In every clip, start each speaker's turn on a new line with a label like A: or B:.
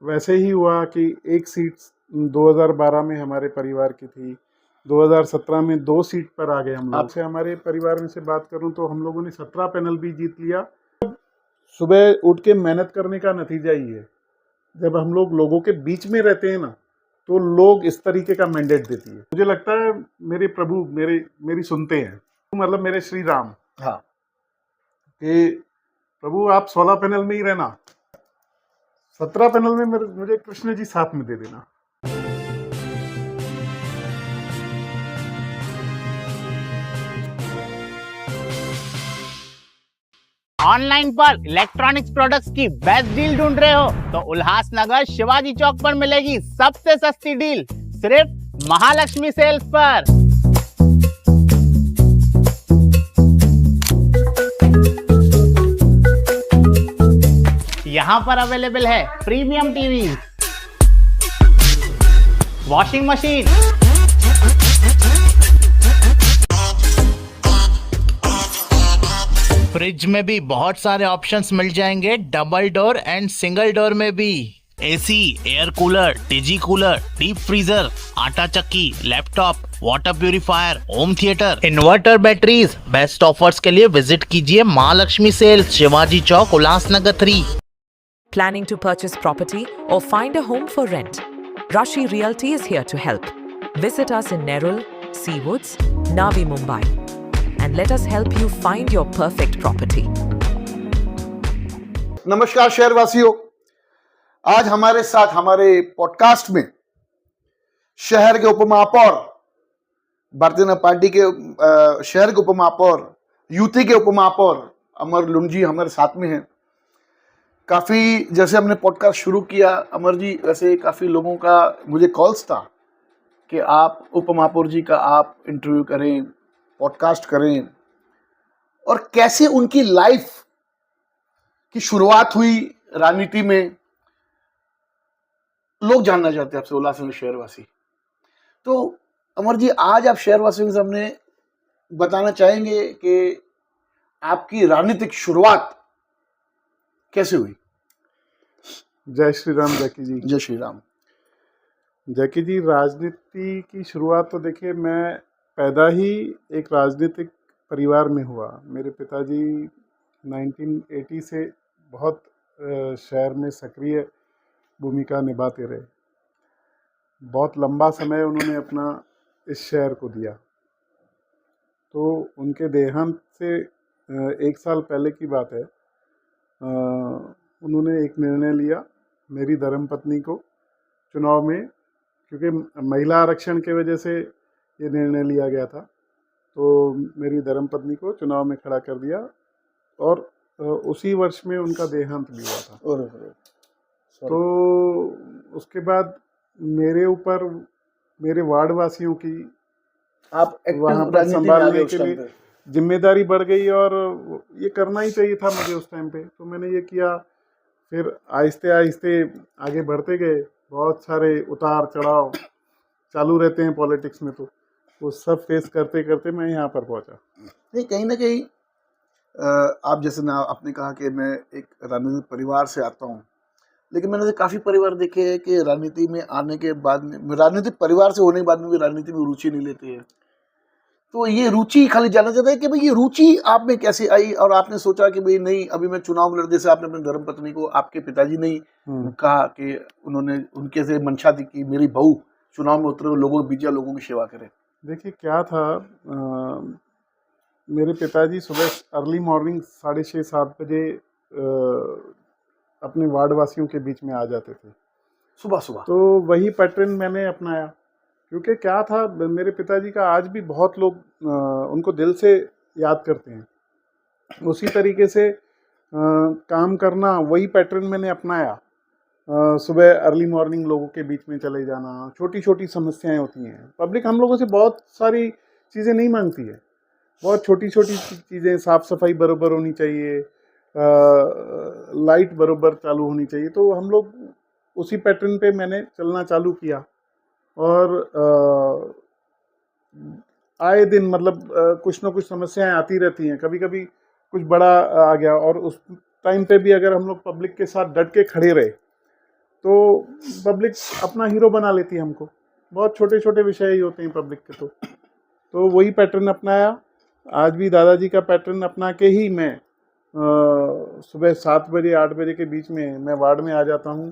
A: वैसे ही हुआ कि एक सीट 2012 में हमारे परिवार की थी, 2017 में 2 सीट पर आ गए हम लोग। से हमारे परिवार में से बात करूं तो हम लोगों ने 17 पैनल भी जीत लिया। सुबह उठ के मेहनत करने का नतीजा ही है। जब हम लोग लोगों के बीच में रहते हैं ना, तो लोग इस तरीके का मैंडेट देती है। मुझे लगता है मेरे प्रभु मेरी सुनते हैं, मतलब मेरे श्री राम।
B: हाँ,
A: कि प्रभु आप 16 पैनल में ही रहना, 17 पैनल में मुझे कृष्ण जी साथ में दे देना।
C: ऑनलाइन पर इलेक्ट्रॉनिक्स प्रोडक्ट्स की बेस्ट डील ढूंढ रहे हो तो उल्लासनगर शिवाजी चौक पर मिलेगी सबसे सस्ती डील, सिर्फ महालक्ष्मी सेल्स पर। यहाँ पर अवेलेबल है premium TV, washing machine, fridge में भी बहुत सारे ऑप्शंस मिल जाएंगे, double door and single door में भी। AC, air cooler, digi cooler, deep freezer, आटा चक्की, laptop, water purifier, home theatre, inverter, batteries. Best offers के लिए विजिट कीजिए Mahalakshmi Sales, Shivaji Chowk, Ulhasnagar 3।
D: Planning to purchase property or find a home for rent? Rashi Realty is here to help. Visit us in Nerul, Seawoods, Navi Mumbai, and let us help you find your perfect property.
B: नमस्कार शहरवासियों, आज हमारे साथ हमारे podcast में शहर के उपमहापौर, भारतीय जनता पार्टी के शहर के उपमहापौर, यूटी के उपमहापौर अमर लुंजी हमारे साथ में हैं। काफ़ी जैसे हमने पॉडकास्ट शुरू किया अमर जी, वैसे काफ़ी लोगों का मुझे कॉल्स था कि आप उपमहापौर जी का आप इंटरव्यू करें, पॉडकास्ट करें, और कैसे उनकी लाइफ की शुरुआत हुई राजनीति में, लोग जानना चाहते हैं आपसे, उल्लासनगर शहरवासी। तो अमर जी, आज आप शहरवासियों के सामने बताना चाहेंगे कि आपकी राजनीतिक शुरुआत कैसे हुई?
A: जय श्री राम जैकी जी।
B: जय श्री राम।
A: जैकी जी, राजनीति की शुरुआत तो देखिए, मैं पैदा ही एक राजनीतिक परिवार में हुआ। मेरे पिताजी 1980 से बहुत शहर में सक्रिय भूमिका निभाते रहे। बहुत लंबा समय उन्होंने अपना इस शहर को दिया। तो उनके देहांत से 1 साल पहले की बात है, उन्होंने एक निर्णय लिया मेरी धर्मपत्नी को चुनाव में, क्योंकि महिला आरक्षण के वजह से ये निर्णय लिया गया था, तो मेरी धर्मपत्नी को चुनाव में खड़ा कर दिया और उसी वर्ष में उनका देहांत भी हुआ था। तो उसके बाद मेरे ऊपर मेरे वार्ड वासियों की
B: आप
A: वहाँ पर संभालने के लिए जिम्मेदारी बढ़ गई और ये करना ही चाहिए था मुझे उस टाइम पे। तो मैंने ये किया। फिर आहिस्ते आहिस्ते आगे बढ़ते गए। बहुत सारे उतार चढ़ाव चालू रहते हैं पॉलिटिक्स में, तो वो सब फेस करते करते मैं यहाँ पर पहुँचा।
B: नहीं, कहीं ना कहीं आप जैसे ना आपने कहा कि मैं एक राजनीतिक परिवार से आता हूँ, लेकिन मैंने काफ़ी परिवार देखे हैं कि राजनीति में आने के बाद में, राजनीतिक परिवार से होने के बाद में भी राजनीति में रुचि नहीं लेते हैं। तो ये रुचि खाली जानना चाहता है कि भाई ये रुचि आप में कैसे आई, और आपने सोचा कि भाई नहीं, अभी मैं चुनाव लड़, जैसे आपने अपनी धर्मपत्नी को, आपके पिताजी ने कहा कि उन्होंने उनके से मंशा थी कि मेरी बहू चुनाव में उतरे, लोगों के बीच लोगों की सेवा करे।
A: देखिए क्या था, मेरे पिताजी सुबह अर्ली मॉर्निंग 6:30-7 बजे अपने वार्ड वासियों के बीच में आ जाते थे
B: सुबह सुबह।
A: तो वही पैटर्न मैंने अपनाया, क्योंकि क्या था, मेरे पिताजी का आज भी बहुत लोग उनको दिल से याद करते हैं। उसी तरीके से काम करना, वही पैटर्न मैंने अपनाया। सुबह अर्ली मॉर्निंग लोगों के बीच में चले जाना। छोटी छोटी समस्याएं होती हैं, पब्लिक हम लोगों से बहुत सारी चीज़ें नहीं मांगती है, बहुत छोटी छोटी चीज़ें, साफ़ सफाई बराबर होनी चाहिए, लाइट बराबर चालू होनी चाहिए। तो हम लोग उसी पैटर्न पे मैंने चलना चालू किया और आए दिन मतलब कुछ ना कुछ समस्याएं आती रहती हैं। कभी कभी कुछ बड़ा आ गया और उस टाइम पे भी अगर हम लोग पब्लिक के साथ डट के खड़े रहे तो पब्लिक अपना हीरो बना लेती है हमको। बहुत छोटे छोटे विषय ही होते हैं पब्लिक के। तो वही पैटर्न अपनाया। आज भी दादाजी का पैटर्न अपना के ही मैं सुबह 7 बजे 8 बजे के बीच में मैं वार्ड में आ जाता हूँ।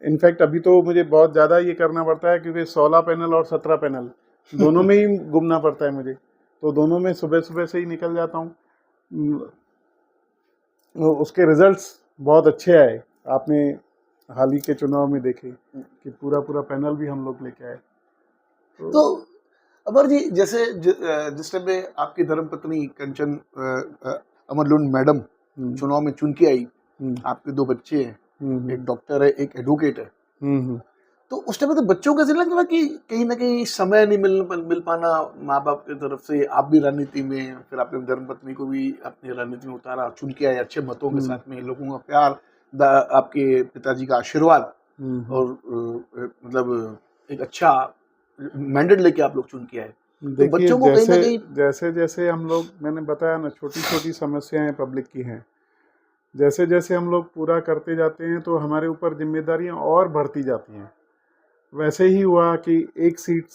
A: इनफैक्ट अभी तो मुझे बहुत ज़्यादा ये करना पड़ता है, क्योंकि 16 पैनल और 17 पैनल दोनों में ही घूमना पड़ता है मुझे। तो दोनों में सुबह सुबह से ही निकल जाता हूँ। उसके रिजल्ट्स बहुत अच्छे आए। आपने हाल ही के चुनाव में देखे कि पूरा पूरा पैनल भी हम लोग लेके आए।
B: तो अमर जी, जैसे जिस टाइम पे आपकी धर्मपत्नी कंचन अमरलुंड मैडम चुनाव में चुन के आई, आपके 2 बच्चे हैं, एक डॉक्टर है, एक एडवोकेट है, तो उस टाइम पे तो बच्चों को ऐसा लगता था कि कहीं ना कहीं समय नहीं मिल पाना माँ बाप की तरफ से। आप भी राजनीति में, फिर आपने धर्मपत्नी को भी अपनी राजनीति में उतारा, चुन के आए अच्छे मतों के साथ में, लोगों का प्यार, आपके पिताजी का आशीर्वाद, और मतलब एक अच्छा मैंडेट लेके आप लोग चुन के आए। तो बच्चों को कहीं ना कहीं
A: जैसे जैसे हम लोग, मैंने बताया ना, छोटी छोटी समस्याएं पब्लिक की हैं, जैसे जैसे हम लोग पूरा करते जाते हैं तो हमारे ऊपर जिम्मेदारियां और बढ़ती जाती हैं। वैसे ही हुआ कि एक सीट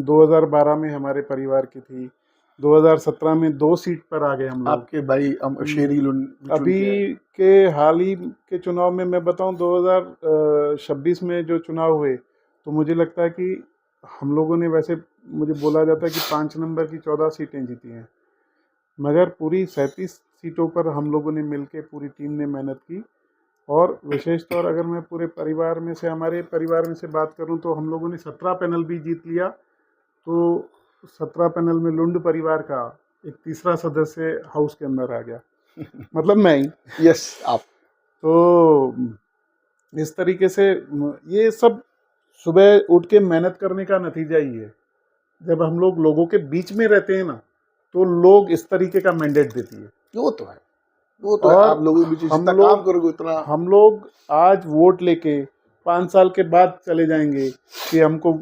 A: 2012 में हमारे परिवार की थी, 2017 में 2 सीट पर आ गए हम लोग।
B: आपके भाई शेरी लुन
A: अभी के हाल ही के चुनाव में मैं बताऊं, 2026 में जो चुनाव हुए, तो मुझे लगता है कि हम लोगों ने, वैसे मुझे बोला जाता है कि 5 नंबर की 14 सीटें जीती हैं, मगर पूरी 37 सीटों पर हम लोगों ने मिलके, पूरी टीम ने मेहनत की। और विशेष तौर अगर मैं पूरे परिवार में से, हमारे परिवार में से बात करूं, तो हम लोगों ने 17 पैनल भी जीत लिया। तो 17 पैनल में लुंड परिवार का एक तीसरा सदस्य हाउस के अंदर आ गया, मतलब मैं ही।
B: यस, आप।
A: तो इस तरीके से ये सब सुबह उठ के मेहनत करने का नतीजा ही है। जब हम लोग लोगों के बीच में रहते हैं ना, तो लोग इस तरीके का मैंडेट देती है।
B: वो तो है, वो तो है। आप लोगों के बीच जितना काम करोगे उतना।
A: हम लोग आज वोट लेके 5 साल के बाद चले जाएंगे कि हमको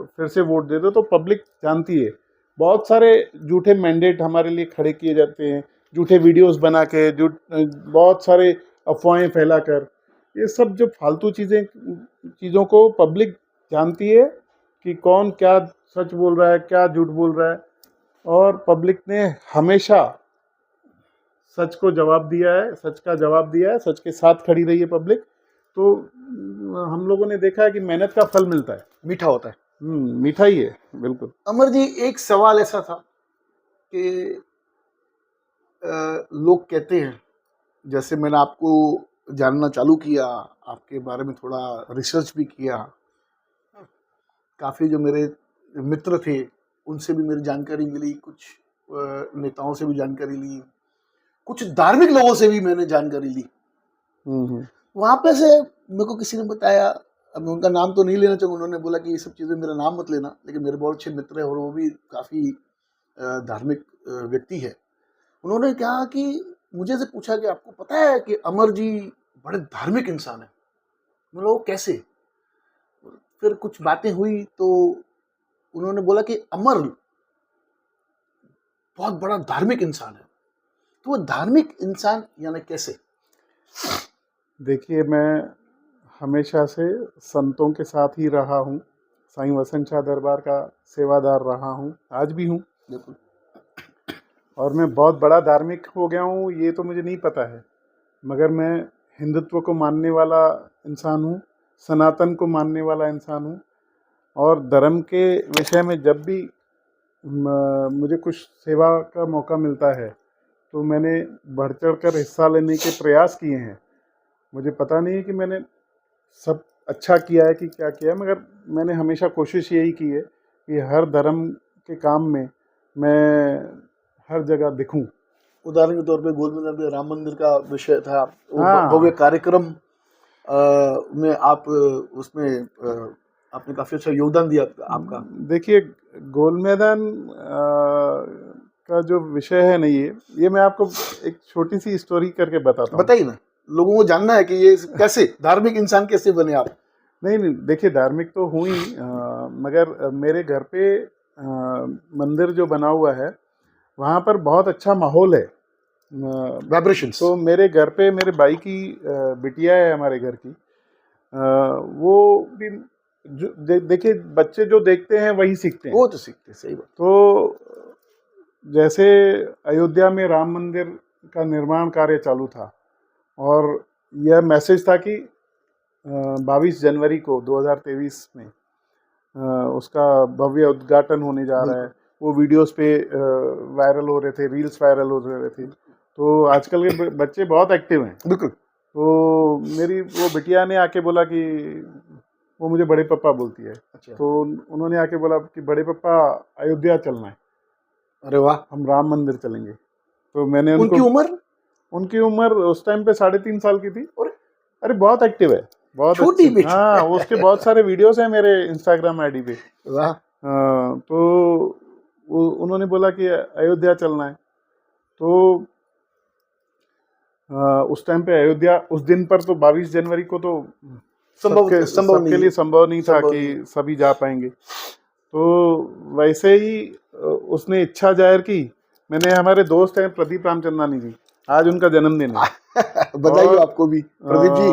A: फिर से वोट दे दो, तो पब्लिक जानती है। बहुत सारे झूठे मैंडेट हमारे लिए खड़े किए जाते हैं, झूठे वीडियोस बना के, बहुत सारे अफवाहें फैलाकर। ये सब जो फालतू चीज़ों को पब्लिक जानती है कि कौन क्या सच बोल रहा है, क्या झूठ बोल रहा है। और पब्लिक ने हमेशा सच को जवाब दिया है, सच का जवाब दिया है, सच के साथ खड़ी रही है पब्लिक। तो हम लोगों ने देखा है कि मेहनत का फल मिलता है,
B: मीठा होता है।
A: मीठा ही है, बिल्कुल।
B: अमर जी, एक सवाल ऐसा था कि लोग कहते हैं, जैसे मैंने आपको जानना चालू किया, आपके बारे में थोड़ा रिसर्च भी किया, काफ़ी जो मेरे मित्र थे उनसे भी मेरी जानकारी मिली, कुछ नेताओं से भी जानकारी ली, कुछ धार्मिक लोगों से भी मैंने जानकारी ली। वहाँ पे से मेरे को किसी ने बताया, अब मैं उनका नाम तो नहीं लेना चाहूँगा, उन्होंने बोला कि ये सब चीज़ें मेरा नाम मत लेना, लेकिन मेरे बहुत अच्छे मित्र हैं और वो भी काफ़ी धार्मिक व्यक्ति है। उन्होंने कहा कि मुझे से पूछा कि आपको पता है कि अमर जी बड़े धार्मिक इंसान हैं। मैं लोग कैसे? फिर कुछ बातें हुई तो उन्होंने बोला कि अमर बहुत बड़ा धार्मिक इंसान है। तो वो धार्मिक इंसान यानी कैसे?
A: देखिए, मैं हमेशा से संतों के साथ ही रहा हूँ, साईं वसंत शाह दरबार का सेवादार रहा हूँ, आज भी हूँ।
B: बिल्कुल।
A: और मैं बहुत बड़ा धार्मिक हो गया हूँ ये तो मुझे नहीं पता है, मगर मैं हिंदुत्व को मानने वाला इंसान हूँ, सनातन को मानने वाला इंसान हूँ। और धर्म के विषय में जब भी मुझे कुछ सेवा का मौका मिलता है तो मैंने बढ़ चढ़ कर हिस्सा लेने के प्रयास किए हैं। मुझे पता नहीं है कि मैंने सब अच्छा किया है कि क्या किया है, मगर मैंने हमेशा कोशिश यही की है कि हर धर्म के काम में मैं हर जगह दिखूं।
B: उदाहरण के तौर पे गोल मैदान में राम मंदिर का विषय था,
A: हाँ।
B: भव्य कार्यक्रम में आप उसमें आपने काफी अच्छा योगदान दिया आपका।
A: देखिए, गोल मैदान का जो विषय है ना, ये मैं आपको एक छोटी सी स्टोरी करके बताता हूँ।
B: बताइए ना, लोगों को जानना है कि ये कैसे धार्मिक इंसान कैसे बने आप।
A: नहीं, देखिए, धार्मिक तो हूँ ही, मगर मेरे घर पे मंदिर जो बना हुआ है वहाँ पर बहुत अच्छा माहौल है,
B: वाइब्रेशंस।
A: तो मेरे घर पे मेरे भाई की बिटिया है हमारे घर की, वो भी देखिए, बच्चे जो देखते हैं वही सीखते हैं।
B: वो तो सीखते, सही बात।
A: तो जैसे अयोध्या में राम मंदिर का निर्माण कार्य चालू था और यह मैसेज था कि 22 जनवरी को 2023 में उसका भव्य उद्घाटन होने जा रहा है। वो वीडियोस पे वायरल हो रहे थे, रील्स वायरल हो रहे थे। तो आजकल के बच्चे बहुत एक्टिव हैं।
B: बिल्कुल।
A: तो मेरी वो बिटिया ने आके बोला कि वो मुझे बड़े पापा बोलती है।
B: अच्छा।
A: तो उन्होंने आके बोला कि बड़े पापा अयोध्या चलना है,
B: अरे वाह।
A: हम राम मंदिर चलेंगे। तो मैंने
B: उनकी उम्र?
A: उनकी उम्र उस टाइम पे 3.5 साल की थी।
B: और
A: अरे बहुत एक्टिव है, बहुत
B: छोटी
A: अच्छी।
B: बेटी।
A: हाँ, उसके बहुत सारे वीडियोस हैं मेरे इंस्टाग्राम आईडी पे।
B: वाह।
A: तो उन्होंने बोला कि अयोध्या चलना है। तो उस टाइम पे अयोध्या, उस दिन पर तो 22 जनवरी को तो सबके लिए संभव नहीं था कि सभी जा पाएंगे। तो वैसे ही उसने इच्छा जाहिर की। मैंने, हमारे दोस्त हैं प्रदीप रामचंदानी जी, आज उनका जन्मदिन है।
B: बधाई हो आपको भी प्रदीप जी।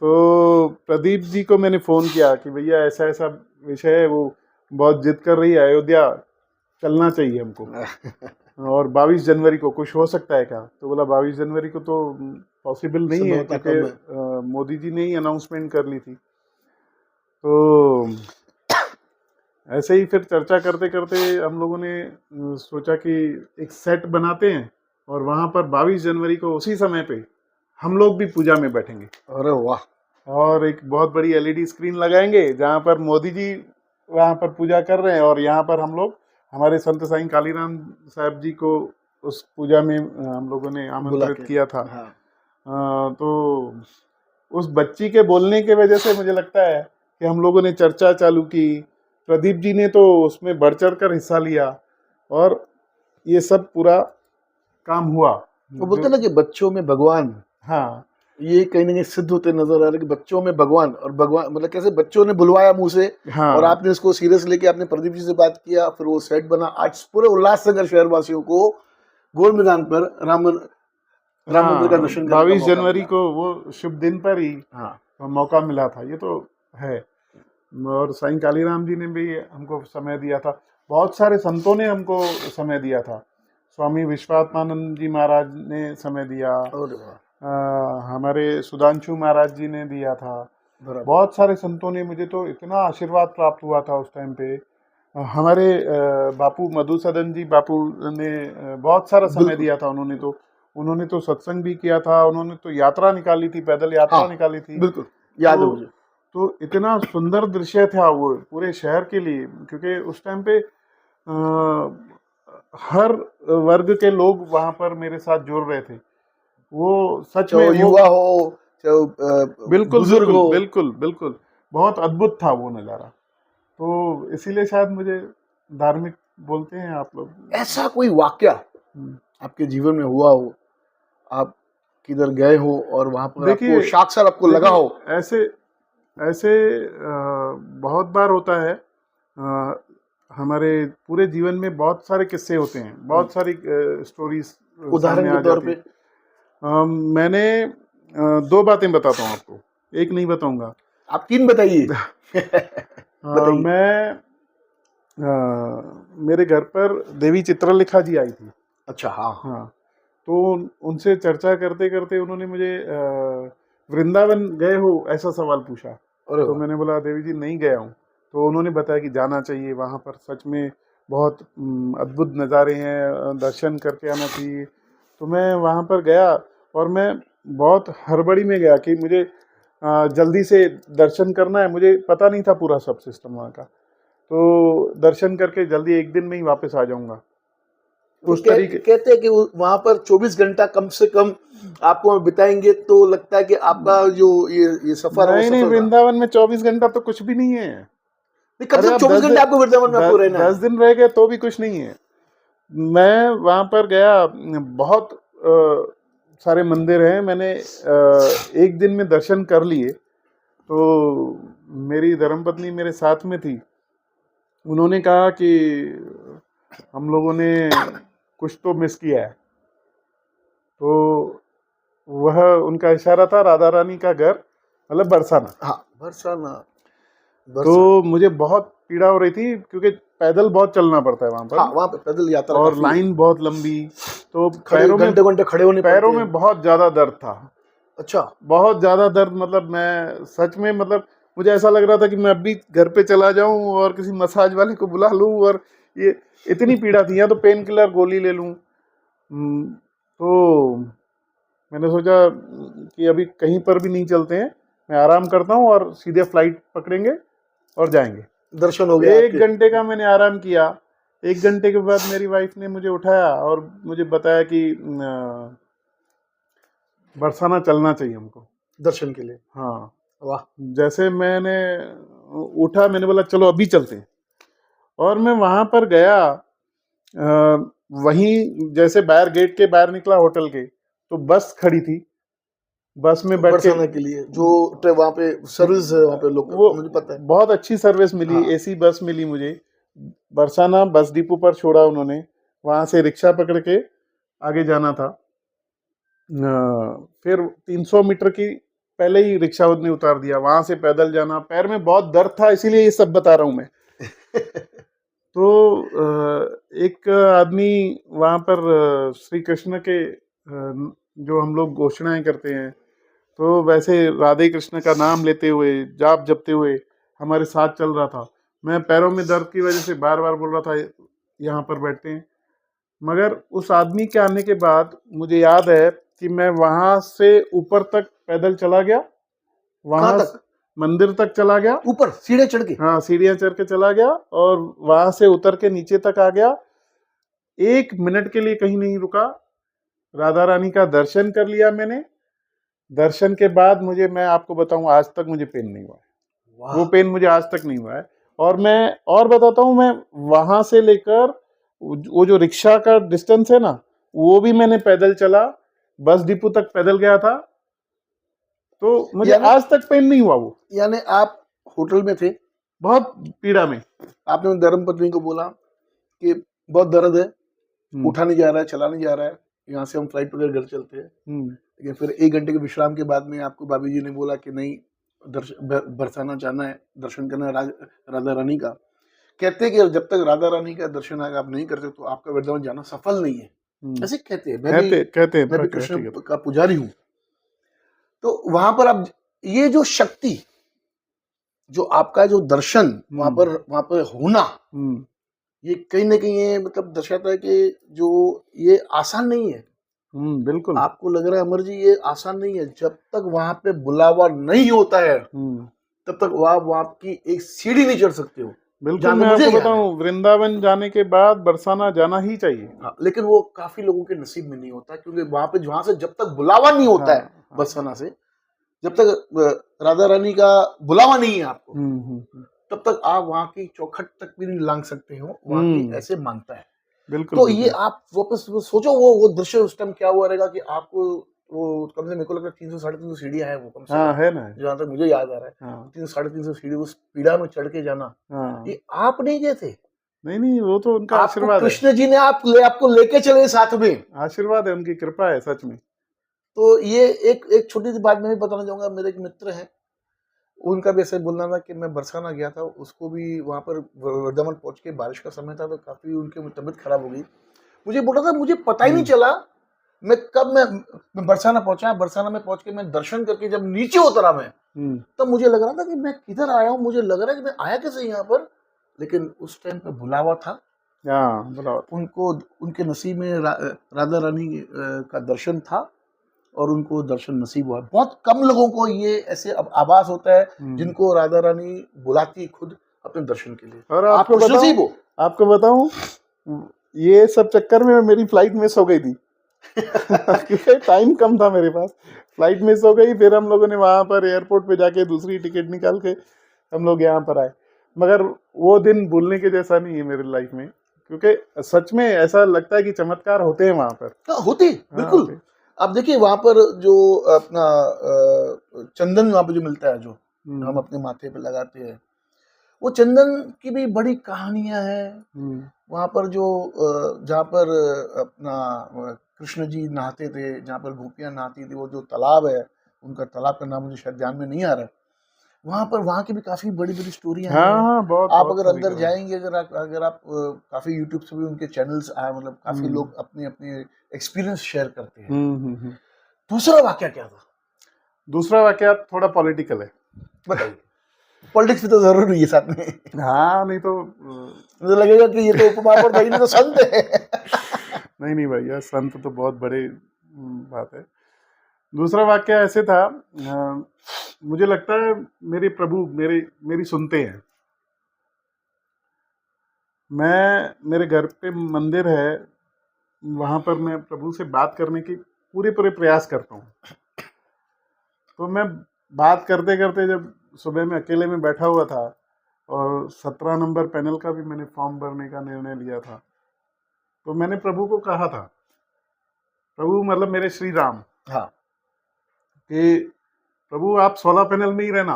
A: तो प्रदीप जी को मैंने फ़ोन किया कि भैया ऐसा ऐसा विषय है, वो बहुत जिद कर रही है, अयोध्या चलना चाहिए हमको, और 22 जनवरी को कुछ हो सकता है क्या? तो बोला 22 जनवरी को तो पॉसिबल नहीं है, क्योंकि मोदी जी ने ही अनाउंसमेंट कर ली थी। तो ऐसे ही फिर चर्चा करते करते हम लोगों ने सोचा कि एक सेट बनाते हैं और वहाँ पर 22 जनवरी को उसी समय पे हम लोग भी पूजा में बैठेंगे।
B: अरे वाह।
A: और एक बहुत बड़ी एलईडी स्क्रीन लगाएंगे जहाँ पर मोदी जी वहाँ पर पूजा कर रहे हैं और यहाँ पर हम लोग, हमारे संत साईं कालीराम साहब जी को उस पूजा में हम लोगों ने आमंत्रित किया था। तो उस बच्ची के बोलने के वजह से मुझे लगता है कि हम लोगों ने चर्चा चालू की। प्रदीप जी ने तो उसमें बढ़ चढ़ कर हिस्सा लिया और ये सब पूरा काम हुआ।
B: वो बोलते ना कि बच्चों में भगवान,
A: हाँ,
B: ये कहीं ना कहीं सिद्ध होते नजर आ रहा है कि बच्चों में भगवान, और भगवान मतलब कैसे बच्चों ने बुलवाया मुंह से।
A: हाँ,
B: और आपने इसको सीरियस लेके आपने प्रदीप जी से बात किया, फिर वो सेट बना। आज पूरे उल्लासनगर शहरवासियों को गोल मैदान पर राम मंदिर का दर्शन करने का
A: 22
B: मौका
A: जनवरी
B: मिला।
A: को वो शुभ दिन पर ही मौका मिला था। ये तो है। और साईं कालीराम जी ने भी हमको समय दिया था, बहुत सारे संतों ने हमको समय दिया था। स्वामी विश्वात्मानंद जी महाराज ने समय दिया, हमारे सुधांशु महाराज जी ने दिया था, बहुत सारे संतों ने। मुझे तो इतना आशीर्वाद प्राप्त हुआ था उस टाइम पे। हमारे बापू मधुसूदन जी बापू ने बहुत सारा समय दिया था। उन्होंने तो सत्संग भी किया था, उन्होंने तो यात्रा निकाली थी, पैदल यात्रा निकाली थी।
B: बिल्कुल याद है मुझे।
A: तो इतना सुंदर दृश्य था वो पूरे शहर के लिए, क्योंकि उस टाइम पे हर वर्ग के लोग वहां पर मेरे साथ जुड़ रहे थे। वो सच में
B: युवा हो,
A: बिल्कुल
B: बुजुर्ग हो,
A: बिल्कुल बिल्कुल बहुत अद्भुत था वो नज़ारा। तो इसीलिए शायद मुझे धार्मिक बोलते हैं आप लोग।
B: ऐसा कोई वाक्या आपके जीवन में हुआ हो, आप किधर गए हो और वहां पर आपको साक्षात आपको लगा हो?
A: ऐसे बहुत बार होता है। हमारे पूरे जीवन में बहुत सारे किस्से होते हैं, बहुत सारी स्टोरीज।
B: उदाहरण के तौर पे
A: मैंने 2 बातें बताता हूँ आपको, एक नहीं बताऊंगा।
B: आप 3 बताइए।
A: मैं मेरे घर पर देवी चित्रलेखा जी आई थी।
B: अच्छा। हाँ।
A: तो उनसे चर्चा करते करते उन्होंने मुझे वृंदावन गए हो ऐसा सवाल पूछा। तो मैंने बोला देवी जी नहीं गया हूँ। तो उन्होंने बताया कि जाना चाहिए, वहाँ पर सच में बहुत अद्भुत नज़ारे हैं, दर्शन करके आना चाहिए। तो मैं वहाँ पर गया और मैं बहुत हड़बड़ी में गया कि मुझे जल्दी से दर्शन करना है। मुझे पता नहीं था पूरा सब सिस्टम वहाँ का। तो दर्शन करके जल्दी एक दिन में ही वापस आ जाऊँगा।
B: उस तरीके कहते हैं कि वहां पर 24 घंटा कम से कम आपको बिताएंगे तो लगता है कि आपका जो ये सफर है।
A: नहीं, वृंदावन में 24 घंटा तो कुछ भी नहीं है।
B: कम से कम 24 घंटे आपको वृंदावन में आपको रहना है।
A: 10 दिन रह गए तो भी कुछ नहीं है। मैं वहां पर गया, बहुत सारे मंदिर हैं, मैंने एक दिन में दर्शन कर लिए। तो मेरी धर्मपत्नी मेरे साथ में थी, उन्होंने कहा कि हम लोगों ने कुछ तो मिस किया है। तो वह उनका इशारा था राधा रानी का घर मतलब बरसाना।
B: हाँ, बरसाना।
A: तो मुझे बहुत पीड़ा हो रही थी क्योंकि पैदल बहुत चलना पड़ता है वहाँ
B: हाँ,
A: पर,
B: वहाँ पे पैदल यात्रा
A: और
B: काफी
A: लाइन बहुत लंबी, तो
B: खड़े घंटे घंटे खड़े होने
A: पैरों
B: पड़ते
A: में
B: हैं।
A: बहुत ज़्यादा दर्द था,
B: अच्छा,
A: बहुत ज़्यादा दर्द। मतलब मैं सच में, मतलब मुझे ऐसा लग रहा था कि मैं अभी घर पे चला जाऊं और किसी मसाज वाले को बुला लूं, और ये इतनी पीड़ा थी। या तो पेन किलर गोली ले लूं। तो मैंने सोचा कि अभी कहीं पर भी नहीं चलते हैं, मैं आराम करता हूं और सीधे फ्लाइट पकड़ेंगे और जाएंगे।
B: दर्शन हो गया
A: 1 घंटे का मैंने आराम किया। 1 घंटे के बाद मेरी वाइफ ने मुझे उठाया और मुझे बताया कि बरसाना चलना चाहिए हमको।
B: दर्शन के लिए।
A: हाँ,
B: वाह।
A: जैसे मैंने उठा, मैंने बोला चलो अभी चलते हैं, और मैं वहां पर गया। वहीं जैसे बाहर, गेट के बाहर निकला होटल के, तो बस खड़ी थी। बस में बैठ के,
B: बरसाना के लिए जो वहाँ पे सर्विस है, वहाँ पे लोकल,
A: वो
B: मुझे पता है।
A: बहुत अच्छी सर्विस मिली,
B: हाँ।
A: एसी बस मिली मुझे। बरसाना बस डिपो पर छोड़ा उन्होंने, वहां से रिक्शा पकड़ के आगे जाना था। फिर 300 मीटर की पहले ही रिक्शा ने उतार दिया, वहां से पैदल जाना। पैर में बहुत दर्द था, इसीलिए ये सब बता रहा हूं मैं। तो एक आदमी वहां पर श्री कृष्ण के जो हम लोग घोषणाएं करते हैं, तो वैसे राधे कृष्ण का नाम लेते हुए, जाप जपते हुए हमारे साथ चल रहा था। मैं पैरों में दर्द की वजह से बार बार बोल रहा था यहाँ पर बैठते हैं। मगर उस आदमी के आने के बाद मुझे याद है कि मैं वहां से ऊपर तक पैदल चला गया, वहां
B: कहाँ तक?
A: मंदिर तक चला गया।
B: ऊपर सीढ़ियाँ चढ़ के?
A: हाँ, सीढ़ियाँ चढ़ के चला गया, और वहां से उतर के नीचे तक आ गया। 1 मिनट के लिए कहीं नहीं रुका, राधा रानी का दर्शन कर लिया मैंने। दर्शन के बाद मुझे, मैं आपको बताऊं, आज तक मुझे पेन नहीं हुआ है।
B: वाह।
A: वो पेन मुझे आज तक नहीं हुआ है। और मैं और बताता हूँ, मैं वहां से लेकर वो जो रिक्शा का डिस्टेंस है ना, वो भी मैंने पैदल चला, बस डिपो तक पैदल गया था। तो मुझे आज तक पेन नहीं हुआ वो।
B: यानी आप होटल में थे,
A: बहुत पीड़ा में।
B: आपने धर्म पत्नी को बोला कि बहुत दर्द है, उठा नहीं जा रहा है, चला नहीं जा रहा है, यहाँ से हम फ्लाइट पकड़ घर चलते हैं। लेकिन फिर 1 घंटे के विश्राम के बाद में आपको भाभी जी ने बोला कि नहीं, बरसाना जाना है, दर्शन करना है राधा रानी का। कहते हैं कि जब तक राधा रानी का दर्शन आप नहीं करते तो आपका वृंदावन जाना सफल नहीं है, ऐसे कहते हैं। मैं भी कृष्ण का पुजारी हूँ। तो वहां पर आप ये जो शक्ति, जो आपका जो दर्शन वहां पर होना, ये कहीं ना कहीं ये मतलब दर्शाता है कि जो ये आसान नहीं है।
A: बिल्कुल।
B: आपको लग रहा है अमर जी ये आसान नहीं है, जब तक वहां पे बुलावा नहीं होता है तब तक आप वहां की एक सीढ़ी नहीं चढ़ सकते हो।
A: बिल्कुल, मैं आपको बताऊं, वृंदावन जाने के बाद बरसाना जाना ही चाहिए।
B: हाँ, लेकिन वो काफी लोगों के नसीब में नहीं होता, क्योंकि वहां से जब तक बुलावा नहीं होता है, बरसाना से जब तक राधा रानी का बुलावा नहीं है आपको, तब तक आप वहां की चौखट तक भी नहीं लांग सकते हो। वहां की ऐसे मानता है।
A: बिल्कुल।
B: तो ये आप वापस सोचो, वो दृश्य उस टाइम क्या हुआ रहेगा कि आपको वो कम से मेरे को लगता है 300-350 सीढ़ियां है वो, कम से कम
A: है ना,
B: जहां तक मुझे याद आ रहा है। 300-350 सीढ़ी उस पीड़ा में चढ़ के जाना, ये आप नहीं गए थे।
A: नहीं, वो तो उनका आशीर्वाद है।
B: कृष्ण जी ने आपको लेके चले साथ में,
A: आशीर्वाद है, उनकी कृपा है सच में।
B: तो ये एक छोटी सी बात मैं भी बताना चाहूंगा। मेरे एक मित्र हैं, उनका भी ऐसे बोलना था कि मैं बरसाना गया था, उसको भी वहां पर वृंदावन पहुंच के बारिश का समय था, तो काफी उनकी तबीयत खराब हो गई। मुझे बोला था, मुझे पता ही नहीं चला मैं बरसाना पहुंचा। बरसाना में पहुंच के मैं दर्शन करके जब नीचे उतरा मैं, तब मुझे लग रहा था कि मैं किधर आया हूँ, मुझे लग रहा है कि मैं आया कैसे यहाँ पर। लेकिन उस टाइम पे बुलावा था, उनको उनके नसीब में राधा रानी का दर्शन था, और उनको दर्शन नसीब हुआ। बहुत कम लोगों को ये ऐसे आभास होता है जिनको राधा रानी बुलाती खुद अपने दर्शन के लिए।
A: और आपको बताऊं, ये सब चक्कर में मेरी फ्लाइट मिस हो गई थी क्योंकि टाइम कम था मेरे पास। फ्लाइट मिस हो गई, फिर हम लोगों ने वहां पर एयरपोर्ट पे जाके दूसरी टिकट निकाल के हम लोग यहाँ पर आए। मगर वो दिन भूलने के जैसा नहीं है मेरी लाइफ में, क्योंकि सच में ऐसा लगता है कि चमत्कार होते हैं वहां पर।
B: होते बिल्कुल। आप देखिए वहां पर जो अपना चंदन वहां पर जो मिलता है, जो हम अपने माथे पे लगाते हैं, वो चंदन की भी बड़ी कहानियां हैं। वहां पर जो जहाँ पर अपना कृष्ण जी नहाते थे, जहाँ पर गोपियां नहाती थी, वो जो तालाब है उनका तालाब का नाम मुझे शायद ध्यान में नहीं आ रहा, वहाँ पर वहाँ की भी काफ़ी बड़ी बड़ी स्टोरियाँ
A: हाँ
B: हैं।
A: हाँ, बहुत
B: आप
A: बहुत
B: अगर
A: सारी
B: अंदर
A: कहानी।
B: जाएंगे, अगर आप काफ़ी यूट्यूब से भी उनके चैनल्स आए, मतलब काफ़ी लोग अपने अपने एक्सपीरियंस शेयर करते हैं।
A: हम्म।
B: दूसरा वाक्य क्या था,
A: दूसरा वाकया थोड़ा पॉलिटिकल है।
B: बताइए। पॉलिटिक्स भी तो जरूरी है साथ में,
A: हाँ, नहीं तो
B: मुझे लगेगा कि ये तो उपमहापौर भाई नहीं तो संत है।
A: नहीं भैया, संत तो बहुत बड़े बात है। दूसरा वाक्य ऐसे था, मुझे लगता है मेरे प्रभु मेरी सुनते हैं। मेरे घर पे मंदिर है, वहाँ पर मैं प्रभु से बात करने की पूरे प्रयास करता हूँ। तो मैं बात करते करते जब सुबह में अकेले में बैठा हुआ था और 17 नंबर पैनल का भी मैंने फॉर्म भरने का निर्णय लिया था, तो मैंने प्रभु को कहा था, प्रभु मतलब मेरे श्री राम,
B: हाँ,
A: कि प्रभु आप 16 पैनल में ही रहना,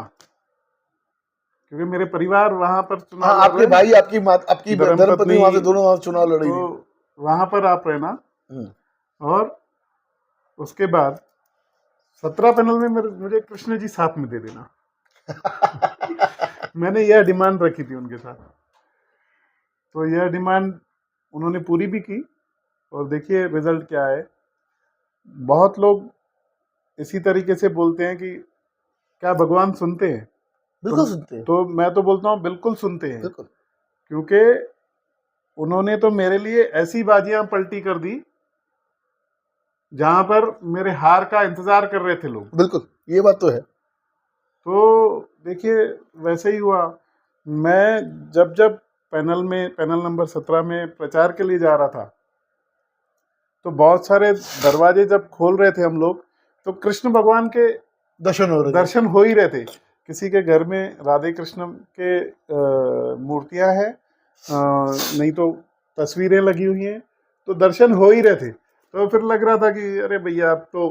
A: क्योंकि मेरे परिवार वहां पर
B: हाँ,
A: चुनाव लड़
B: आपके
A: रहे
B: भाई,
A: हैं,
B: आपकी धर्मपत्नी वहां से, दोनों वहां चुनाव लड़ेंगे।
A: तो वहां पर आप रहना। और उसके बाद 17 पैनल में मुझे कृष्ण जी साथ में दे देना। मैंने यह डिमांड रखी थी उनके साथ, तो यह डिमांड उन्होंने पूरी भी की, और देखिए रिजल्ट क्या है। बहुत लोग इसी तरीके से बोलते हैं कि क्या भगवान सुनते हैं?
B: बिल्कुल सुनते हैं,
A: तो मैं तो बोलता हूँ बिल्कुल सुनते हैं,
B: बिल्कुल।
A: क्योंकि उन्होंने तो मेरे लिए ऐसी बाजियां पलटी कर दी जहां पर मेरे हार का इंतजार कर रहे थे लोग।
B: बिल्कुल, ये बात तो है।
A: तो देखिए वैसे ही हुआ। मैं जब पैनल नंबर 17 में प्रचार के लिए जा रहा था, तो बहुत सारे दरवाजे जब खोल रहे थे हम लोग, तो कृष्ण भगवान के दर्शन हो ही रहे थे। किसी के घर में राधे कृष्ण के मूर्तियां हैं, नहीं तो तस्वीरें लगी हुई हैं, तो दर्शन हो ही रहे थे। तो फिर लग रहा था कि अरे भैया अब तो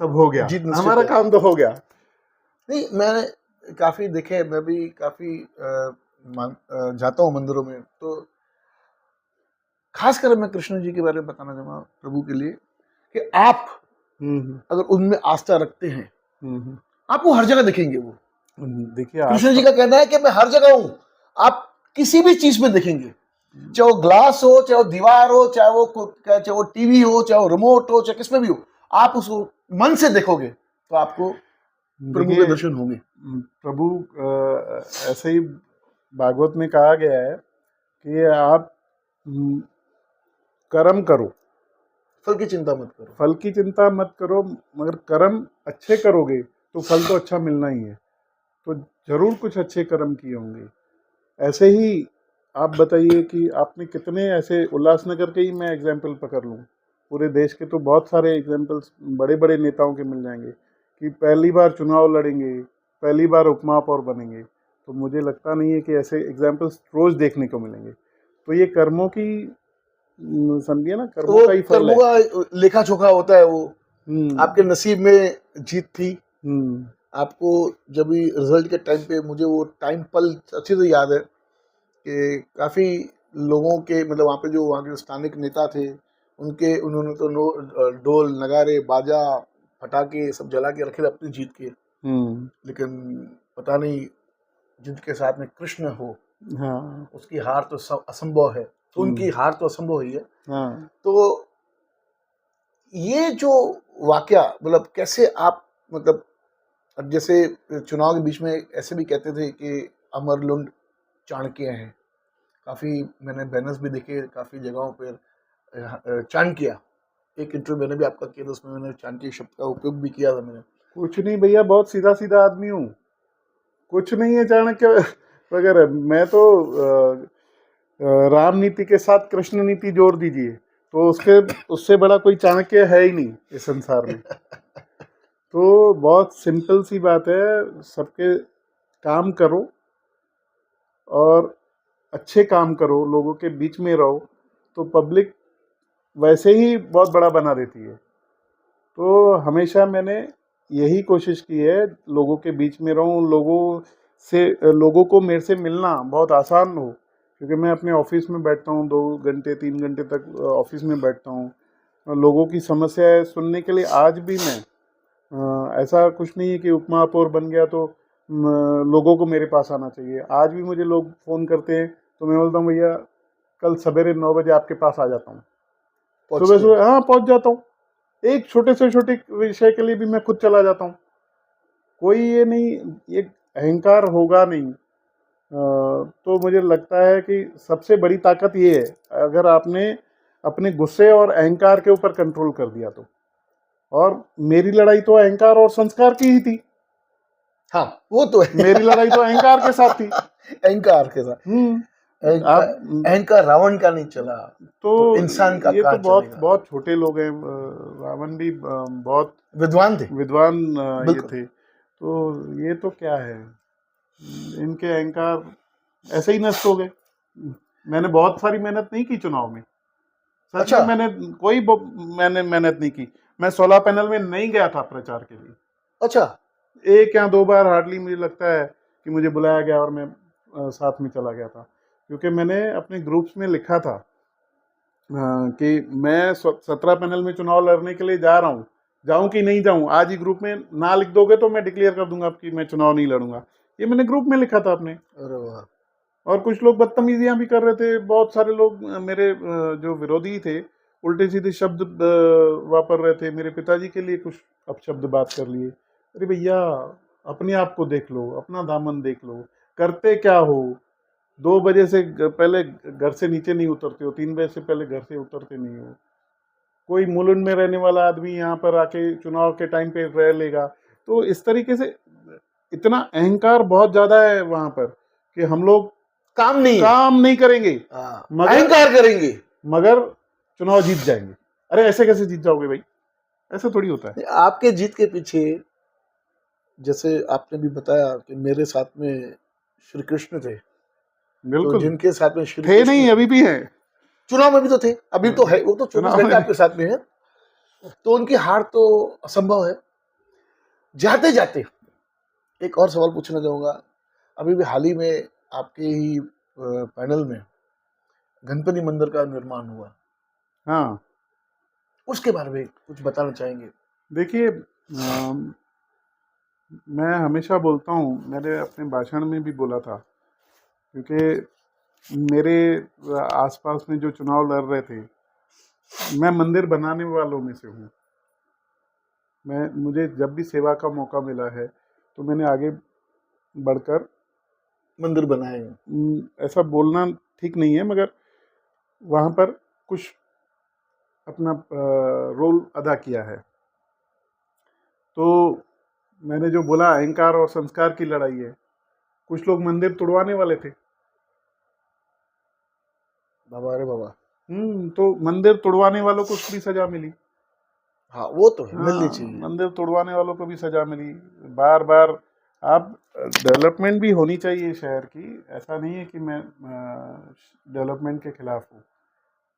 A: सब हो गया,
B: जीत निश्चित
A: हमारा
B: है।
A: काम तो हो गया।
B: नहीं, मैंने काफी देखे, मैं भी काफी जाता हूँ मंदिरों में, तो खासकर मैं कृष्ण जी के बारे में बताना चाहूंगा प्रभु के लिए, कि आप अगर उनमें आस्था रखते हैं, आपको हर जगह दिखेंगे वो।
A: देखिए
B: कृष्ण जी का कहना है कि मैं हर जगह हूं, आप किसी भी चीज में देखेंगे, चाहे वो ग्लास हो, चाहे वो दीवार हो, चाहे वो टीवी हो, चाहे वो रिमोट हो, चाहे किसमें भी हो, आप उसको मन से देखोगे तो आपको प्रभु के
A: देखिए,
B: दर्शन होंगे।
A: प्रभु ऐसे ही भागवत में कहा गया है कि आप कर्म करो,
B: फल की चिंता मत करो।
A: फल की चिंता मत करो, मगर कर्म अच्छे करोगे तो फल तो अच्छा मिलना ही है। तो जरूर कुछ अच्छे कर्म किए होंगे। ऐसे ही आप बताइए कि आपने कितने ऐसे, उल्लासनगर के ही मैं एग्जाम्पल पकड़ लूँ, पूरे देश के तो बहुत सारे एग्जाम्पल्स बड़े बड़े नेताओं के मिल जाएंगे कि पहली बार चुनाव लड़ेंगे, पहली बार उपमहापौर बनेंगे। तो मुझे लगता नहीं है कि ऐसे एग्जाम्पल्स रोज देखने को मिलेंगे। तो ये कर्मों की, समझिए ना, कर्मों
B: वो
A: का ही फल
B: कर्मों
A: है।
B: का लेखा जोखा होता है वो। आपके नसीब में जीत थी। आपको जब भी रिजल्ट के टाइम पे, मुझे वो टाइम पल अच्छे से याद है कि काफ़ी लोगों के, मतलब वहाँ पे जो वहाँ के स्थानिक नेता थे, उन्होंने तो ढोल नगारे बाजा पटाखे सब जला के रखे थे अपनी जीत के। लेकिन पता नहीं, जिनके साथ में कृष्ण हो,
A: हाँ,
B: उसकी हार तो सब असंभव है, तो उनकी हार तो असंभव ही है।
A: हाँ।
B: तो ये जो वाकया, मतलब कैसे आप, मतलब अब जैसे चुनाव के बीच में ऐसे भी कहते थे कि अमरलुंड चाणक्य हैं, काफ़ी मैंने बैनर्स भी देखे काफ़ी जगहों पर, चाणक्य, एक इंटरव्यू मैंने भी आपका किया था, उसमें मैंने चाणक्य शब्द का उपयोग भी किया था मैंने।
A: कुछ नहीं भैया, बहुत सीधा सीधा आदमी हूँ, कुछ नहीं है चाणक्य वगैरह। मैं तो राम नीति के साथ कृष्ण नीति जोड़ दीजिए तो उससे बड़ा कोई चाणक्य है ही नहीं इस संसार में। तो बहुत सिंपल सी बात है, सबके काम करो और अच्छे काम करो, लोगों के बीच में रहो, तो पब्लिक वैसे ही बहुत बड़ा बना देती है। तो हमेशा मैंने यही कोशिश की है, लोगों के बीच में रहूं, लोगों को मेरे से मिलना बहुत आसान हो, क्योंकि मैं अपने ऑफिस में बैठता हूँ 2 घंटे 3 घंटे तक ऑफिस में बैठता हूँ। लोगों की समस्याएं सुनने के लिए आज भी मैं ऐसा कुछ नहीं है कि उपमहापौर बन गया तो लोगों को मेरे पास आना चाहिए। आज भी मुझे लोग फ़ोन करते हैं तो मैं बोलता हूँ भैया कल सवेरे 9 बजे आपके पास आ जाता हूँ। सुबह
B: पहुंचते हैं।
A: सुबह हाँ पहुँच जाता हूँ। एक छोटे से छोटे विषय के लिए भी मैं खुद चला जाता हूँ। कोई ये नहीं, ये अहंकार होगा नहीं। तो मुझे लगता है कि सबसे बड़ी ताकत ये है, अगर आपने अपने गुस्से और अहंकार के ऊपर कंट्रोल कर दिया तो। और मेरी लड़ाई तो अहंकार और संस्कार की ही थी।
B: हाँ, वो तो है।
A: मेरी लड़ाई तो अहंकार के साथ थी।
B: अहंकार के साथ।
A: आप
B: अहंकार रावण का नहीं चला,
A: तो
B: तो इंसान का
A: ये तो
B: कहाँ
A: बहुत
B: चलेगा।
A: बहुत छोटे लोग हैं। रावण भी बहुत
B: विद्वान थे।
A: विद्वान ये
B: बिल्कुल।
A: थे। तो ये तो क्या है, इनके अहंकार ऐसे ही नष्ट हो गए। मैंने बहुत सारी मेहनत नहीं की चुनाव में, सच
B: अच्छा।
A: में मैंने मेहनत नहीं की। मैं 16 पैनल में नहीं गया था प्रचार के लिए।
B: अच्छा।
A: एक या दो बार हार्डली मुझे लगता है कि मुझे बुलाया गया और मैं साथ में चला गया था, क्योंकि मैंने अपने ग्रुप्स में लिखा था कि मैं 17 पैनल में चुनाव लड़ने के लिए जा रहा हूँ, जाऊं कि नहीं जाऊं। आज ही ग्रुप में ना लिख दोगे तो मैं डिक्लेयर कर दूंगा कि मैं चुनाव नहीं लड़ूंगा। ये मैंने ग्रुप में लिखा था अपने।
B: अरे वाह।
A: और कुछ लोग बदतमीजियां भी कर रहे थे। बहुत सारे लोग मेरे जो विरोधी थे उल्टे सीधे शब्द वापर रहे थे। मेरे पिताजी के लिए कुछ अपशब्द बात कर लिए। अरे भैया अपने आप को देख लो, अपना दामन देख लो, करते क्या हो। 2 बजे से पहले घर से नीचे नहीं उतरते हो, 3 बजे से पहले घर से उतरते नहीं हो। कोई मुलुंड में रहने वाला आदमी यहाँ पर आके चुनाव के टाइम पे रह लेगा। तो इस तरीके से इतना अहंकार बहुत ज्यादा है वहां पर कि हम लोग
B: काम नहीं है।
A: काम नहीं करेंगे
B: हाँ,
A: मगर
B: अहंकार करेंगे।
A: मगर चुनाव जीत जाएंगे। अरे ऐसे कैसे जीत जाओगे भाई, ऐसा थोड़ी होता है।
B: आपके जीत के पीछे, जैसे आपने भी बताया कि मेरे साथ में श्री कृष्ण थे, तो
A: बिल्कुल
B: जिनके साथ में श्री
A: थे,
B: कृष्ण
A: नहीं अभी भी हैं।
B: चुनाव में भी तो थे, अभी तो है, वो तो 24
A: चुनाव
B: घंटे
A: में
B: आपके साथ में है, तो उनकी हार तो असंभव है। जाते जाते एक और सवाल पूछना चाहूंगा। अभी भी हाल ही में आपके ही पैनल में गणपति मंदिर का निर्माण हुआ,
A: हाँ
B: उसके बारे में कुछ बताना चाहेंगे?
A: देखिए, मैं हमेशा बोलता हूँ, मैंने अपने भाषण में भी बोला था, क्योंकि मेरे आसपास में जो चुनाव लड़ रहे थे, मैं मंदिर बनाने वालों में से हूँ। मुझे जब भी सेवा का मौका मिला है तो मैंने आगे बढ़कर,
B: मंदिर बनाए हैं।
A: ऐसा बोलना ठीक नहीं है, मगर वहाँ पर कुछ अपना रोल अदा किया है। तो मैंने जो बोला अहंकार और संस्कार की लड़ाई है, कुछ लोग मंदिर तुड़वाने वाले थे।
B: बाबा रे बाबा।
A: तो मंदिर तुड़वाने वालों को भी सजा मिली।
B: हाँ, वो तो है, मिलनी
A: हाँ,
B: चाहिए।
A: मंदिर तुड़वाने वालों को भी सजा मिली। बार बार आप डेवलपमेंट भी होनी चाहिए शहर की। ऐसा नहीं है कि मैं डेवलपमेंट के खिलाफ हूँ।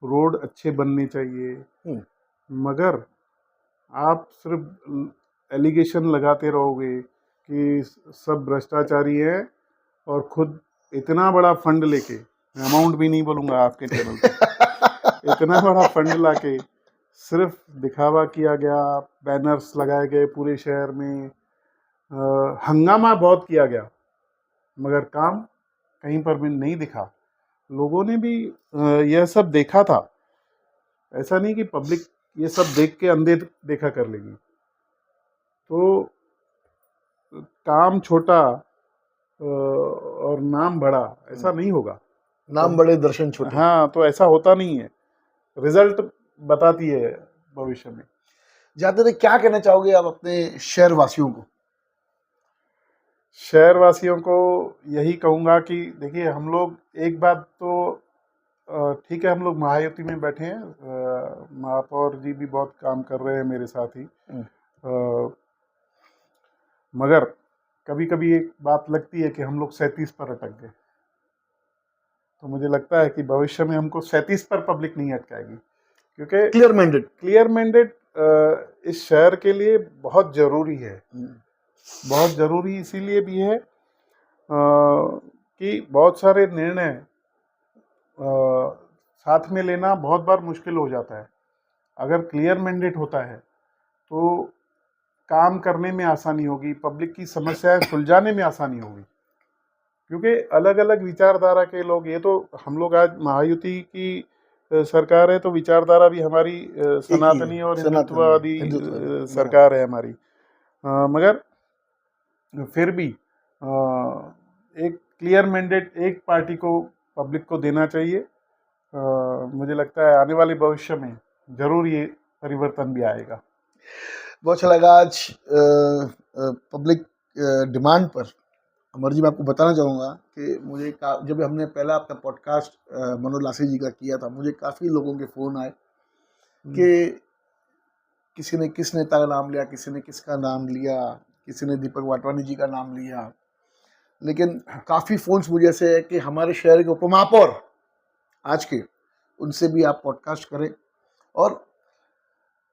A: रोड अच्छे बनने चाहिए, मगर आप सिर्फ एलिगेशन लगाते रहोगे कि सब भ्रष्टाचारी हैं और खुद इतना बड़ा फंड लेके, अमाउंट भी नहीं बोलूँगा आपके चैनल पे, इतना बड़ा फंड लाके सिर्फ दिखावा किया गया, बैनर्स लगाए गए पूरे शहर में, हंगामा बहुत किया गया, मगर काम कहीं पर भी नहीं दिखा। लोगों ने भी यह सब देखा था। ऐसा नहीं कि पब्लिक ये सब देख के अंधे देखा कर लेगी। तो काम छोटा और नाम बड़ा, ऐसा नहीं होगा।
B: नाम बड़े दर्शन छोटे।
A: हाँ, तो ऐसा होता नहीं है। रिजल्ट बताती है भविष्य में।
B: जाते थे, क्या कहना चाहोगे आप अपने शहर वासियों को?
A: शहर वासियों को यही कहूँगा कि देखिए, हम लोग एक बात तो ठीक है, हम लोग महायुति में बैठे हैं। महापौर जी भी बहुत काम कर रहे हैं मेरे साथ ही, मगर कभी कभी एक बात लगती है कि हम लोग 37 पर अटक गए। तो मुझे लगता है कि भविष्य में हमको 37 पर पब्लिक नहीं अटकाएगी, क्योंकि क्लियर मैंडेट इस शहर के लिए बहुत ज़रूरी है। बहुत ज़रूरी इसीलिए भी है कि बहुत सारे निर्णय साथ में लेना बहुत बार मुश्किल हो जाता है। अगर क्लियर मैंडेट होता है तो काम करने में आसानी होगी, पब्लिक की समस्याएं सुलझाने में आसानी होगी, क्योंकि अलग अलग विचारधारा के लोग, ये तो हम लोग आज महायुति की सरकार है, तो विचारधारा भी हमारी सनातनी और हिंदुत्ववादी सरकार है हमारी, मगर फिर भी एक क्लियर मैंडेट एक पार्टी को, पब्लिक को देना चाहिए। मुझे लगता है आने वाले भविष्य में जरूर ये परिवर्तन भी आएगा।
B: बहुत अच्छा लगा। आज पब्लिक डिमांड पर अमर जी, मैं आपको बताना चाहूँगा कि मुझे जब हमने पहला आपका पॉडकास्ट मनोज लासी जी का किया था, मुझे काफ़ी लोगों के फ़ोन आए कि किसी ने किस नेता का नाम लिया, किसी ने किसका नाम लिया, किसी ने दीपक वाटवानी जी का नाम लिया, लेकिन काफ़ी फ़ोन्स मुझे ऐसे है कि हमारे शहर के उपमहापौर आज के, उनसे भी आप पॉडकास्ट करें। और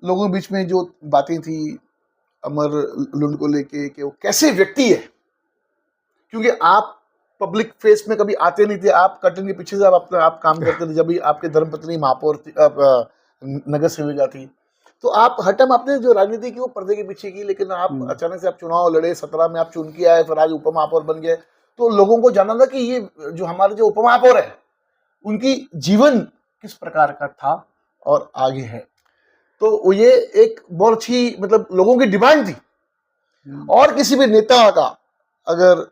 B: लोगों के बीच में जो बातें थी अमर लुंड को लेके कि वो कैसे व्यक्ति है, क्योंकि आप पब्लिक फेस में कभी आते नहीं थे, आप कर्टन के पीछे से आप काम करते थे। जब भी आपके धर्मपत्नी महापौर थी, नगर सेविका थी, तो आप हर टाइम आपने जो राजनीति की वो पर्दे के पीछे की, लेकिन आप अचानक से आप चुनाव लड़े, 17 में आप चुन के आए, फिर आज उपमहापौर बन गए। तो लोगों को जानना था कि ये जो हमारे जो उपमहापौर है उनकी जीवन किस प्रकार का था और आगे है। तो ये एक बहुत अच्छी, मतलब लोगों की डिमांड थी। और किसी भी नेता का अगर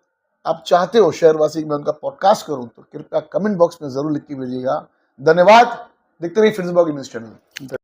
B: आप चाहते हो शहरवासी मैं उनका पॉडकास्ट करूं, तो कृपया कमेंट बॉक्स में जरूर लिख के भेजिएगा। धन्यवाद। देखते रहिए फिल्म्सबर्ग न्यूज़ चैनल।